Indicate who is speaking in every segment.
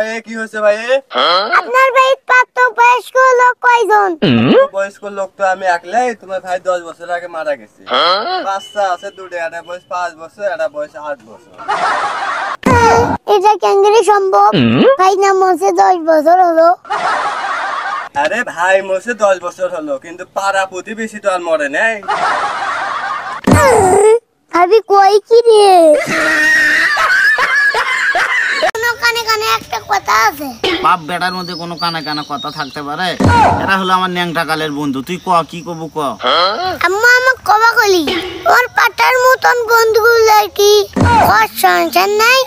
Speaker 1: ভাই কি হয়েছে ভাই?
Speaker 2: আপনার ভাই প্রাপ্ত বয়স্ক লোক কয়জন?
Speaker 1: বয়স্ক লোক তো আমি একলাই। তোমার ভাই 10 বছর আগে মারা গেছে। বাচ্চা আছে দুটো, একটা বয়স 5 বছর, একটা বয়স 8 বছর।
Speaker 2: এটা কেঙ্গেরে সম্ভব? ভাই না মরছে 10 বছর হলো।
Speaker 1: আরে ভাই মরছে 10 বছর হলো, কিন্তু পাড়া প্রতিবেশী তো আর মরে নাই।
Speaker 2: ভাবি কই কি রে? কানে কানে একটা কথা আছে।
Speaker 3: বাপ বেটার মধ্যে কোনো কানে কানে কথা থাকতে পারে? এটা হলো আমার ন্যাংটা কালের বন্ধু। তুই ক কি কবু ক।
Speaker 2: আম্মা আমাক কবা কলি ওর পাটার মতন বন্ধুগুলো কি ওর সংসার নাই?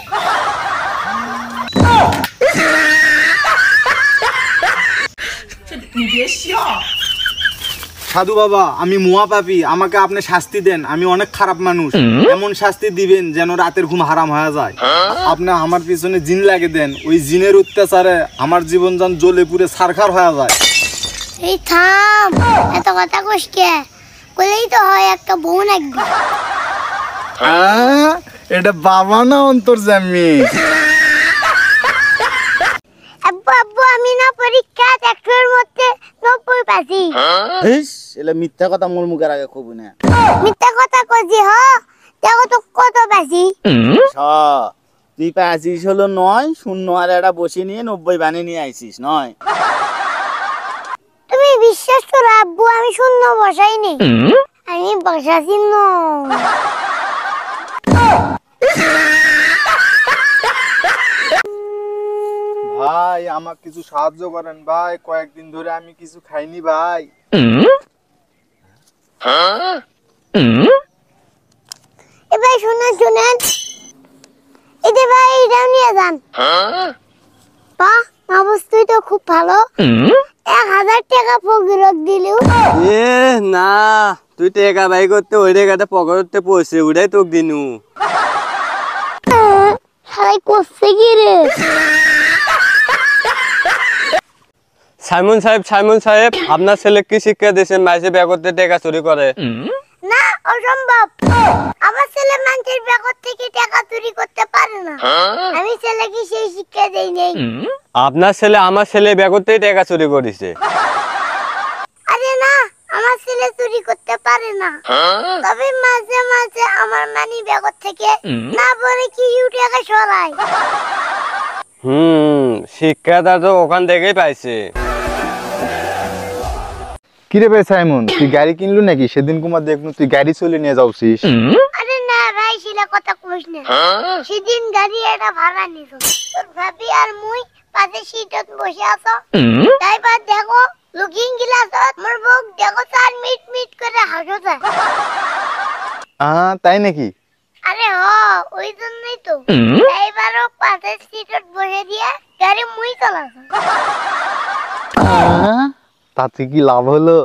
Speaker 4: সাধু বাবা, আমি মুয়া পাপি, আমাকে আপনি শাস্তি দেন। আমি অনেক খারাপ মানুষ, এমন শাস্তি দিবেন যেন রাতের ঘুম হারাম হয়ে যায়। আপনি আমার পিছনে জিন লাগে দেন, ওই জিনের অত্যাচারে আমার জীবন যান জ্বলে পুড়ে ছারখার হয়ে যায়।
Speaker 2: এই থাম, এত কথা কইস কে? কইলেই তো হয় একটা বউ নাকবি।
Speaker 4: এটা বাবা না অন্তর্যামী?
Speaker 2: আব্বু আব্বু আমি না পরীক্ষা 100 মধ্যে 90 পাইছি।
Speaker 3: এলে মিথ্যা কথা মোর মুখের আগে কবু না।
Speaker 2: মিথ্যা কথা কইছি হ? দেখো তো কত পাইছি।
Speaker 3: তুই পাইছিস হলো 9 শূন্য আর একটা বসে নিয়ে 90 বানিয়ে নিয়ে আইছিস 9।
Speaker 2: তুমি বিশ্বাস করো আব্বু, আমি শূন্য বসাইনি, আমি বসাছি ন।
Speaker 4: ভাই আমাকে কিছু সাহায্য করেন ভাই, কয়েকদিন ধরে আমি কিছু খাইনি ভাই।
Speaker 2: এ ভাই শুনেন শুনেন, এই যে ভাই এটাও নিয়ে যান। বাহ, অবস্থাই তো খুব ভালো। 1000 টাকা ফকিরক দিলেও।
Speaker 1: এ না, তুই টাকা বাই করতে ওই টাকাটা পকেটে পড়ছে, ওটাই তোকে দিনু।
Speaker 2: সবাই করছে কি রে?
Speaker 1: সাইমন সাহেব, আপনার ছেলে কি শিক্ষা দিয়েছেন মাইসে ব্যাগ করতে টাকা চুরি করে?
Speaker 2: না, অসম্ভব। আমার ছেলে মানুষের ব্যাগর থেকে টাকা চুরি করতে পারে না। আমি ছেলেকে সেই শিক্ষা দেই নাই।
Speaker 1: আপনার ছেলে আমার ছেলে ব্যাগ করতেই টাকা চুরি করেছে।
Speaker 2: আরে না, আমার ছেলে চুরি করতে পারে না, তবে মাঝে মাঝে আমার মানি ব্যাগর থেকে না বলে কি টাকা সরায়।
Speaker 1: শিক্ষাটা তো ওখান থেকেই পাইছে।
Speaker 4: কিরে ভাই সাইমন, তুই গাড়ি কিনলু নাকি? সেদিন কুমার দেখনু তুই গাড়ি চলে নিয়ে যাওছিস।
Speaker 2: আরে না ভাই, সেটা কথা কইস না। সেদিন গাড়ি এটা ভাড়া নিছো, তোর ভাবি আর মুই পাশে সিটত বসে আছো। ড্রাইভার দেখো লুকিং গ্লাসত মোর বউ দেখো 4 মিনিট মিনিট করে হাসছে।
Speaker 4: তাই নাকি?
Speaker 2: আরে হ, ওই জন্যই তো ড্রাইভারও পাশে সিটত বসে দিয়ে গাড়ি মুই চালাছো।
Speaker 4: তাতে কি লাভ হলো?